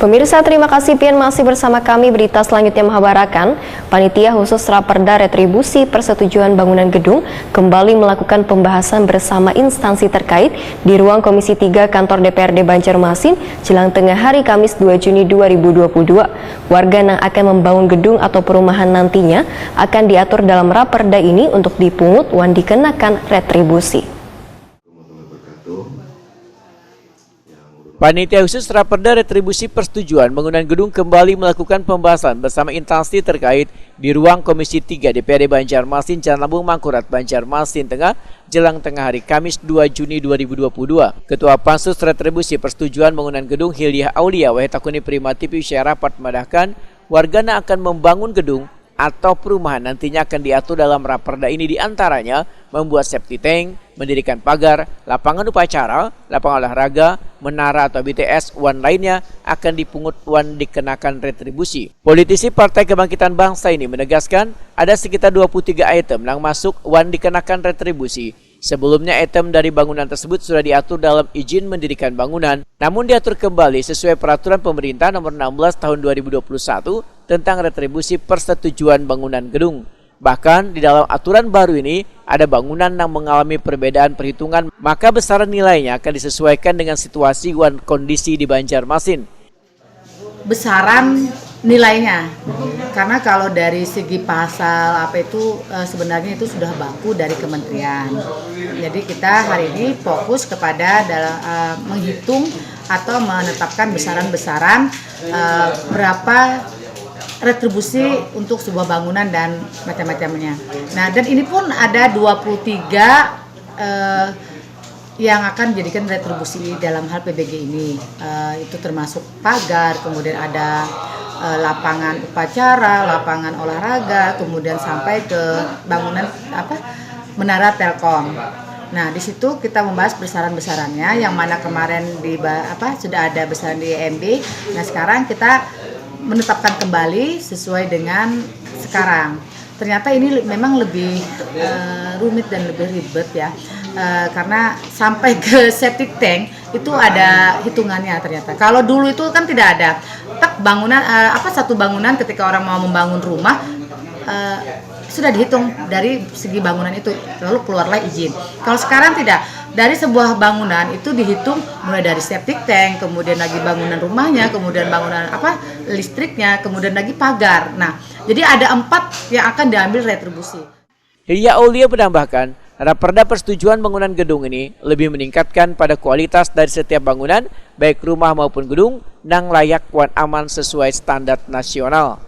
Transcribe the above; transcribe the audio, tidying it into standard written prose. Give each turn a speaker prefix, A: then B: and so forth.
A: Pemirsa, terima kasih Pian masih bersama kami. Berita selanjutnya mengabarkan Panitia Khusus Raperda Retribusi Persetujuan Bangunan Gedung kembali melakukan pembahasan bersama instansi terkait di ruang Komisi 3 Kantor DPRD Banjarmasin jelang tengah hari Kamis 2 Juni 2022. Warga yang akan membangun gedung atau perumahan nantinya akan diatur dalam Raperda ini untuk dipungut dan dikenakan retribusi.
B: Panitia Khusus Raperda Retribusi Persetujuan Bangunan Gedung kembali melakukan pembahasan bersama instansi terkait di ruang Komisi 3 DPRD Banjarmasin, Jalan Lambung Mangkurat, Banjarmasin Tengah, jelang tengah hari Kamis 2 Juni 2022. Ketua Pansus Retribusi Persetujuan Bangunan Gedung Hilya Aulia Wahetakuni Prima TV rapat madahkan wargana akan membangun gedung atau perumahan nantinya akan diatur dalam Raperda ini, diantaranya membuat safety tank, mendirikan pagar, lapangan upacara, lapangan olahraga, menara atau BTS, wan lainnya akan dipungut wan dikenakan retribusi. Politisi Partai Kebangkitan Bangsa ini menegaskan ada sekitar 23 item yang masuk wan dikenakan retribusi. Sebelumnya item dari bangunan tersebut sudah diatur dalam izin mendirikan bangunan, namun diatur kembali sesuai peraturan pemerintah nomor 16 tahun 2021 tentang retribusi persetujuan bangunan gedung. Bahkan di dalam aturan baru ini ada bangunan yang mengalami perbedaan perhitungan, maka besaran nilainya akan disesuaikan dengan situasi dan kondisi di Banjarmasin.
C: Besaran nilainya, karena kalau dari segi pasal apa itu sebenarnya itu sudah baku dari kementerian. Jadi kita hari ini fokus kepada menghitung atau menetapkan besaran-besaran berapa retribusi untuk sebuah bangunan dan macam-macamnya. Nah, dan ini pun ada 23 yang akan dijadikan retribusi dalam hal PBG ini. Itu termasuk pagar, kemudian ada lapangan upacara, lapangan olahraga, kemudian sampai ke bangunan menara Telkom. Nah, di situ kita membahas besaran-besarannya, yang mana kemarin sudah ada besaran di EMB. Nah, sekarang kita menetapkan kembali sesuai dengan sekarang. Ternyata ini memang lebih rumit dan lebih ribet ya, karena sampai ke septic tank itu ada hitungannya ternyata. Kalau dulu itu kan tidak ada. Bangunan satu bangunan ketika orang mau membangun rumah sudah dihitung dari segi bangunan itu, lalu keluarlah izin. Kalau sekarang tidak. Dari sebuah bangunan itu dihitung mulai dari septic tank, kemudian lagi bangunan rumahnya, kemudian bangunan listriknya, kemudian lagi pagar. Nah, jadi ada 4 yang akan diambil retribusi.
B: Hilya Aulia menambahkan, Raperda Persetujuan Bangunan Gedung ini lebih meningkatkan pada kualitas dari setiap bangunan, baik rumah maupun gedung, yang layak dan aman sesuai standar nasional.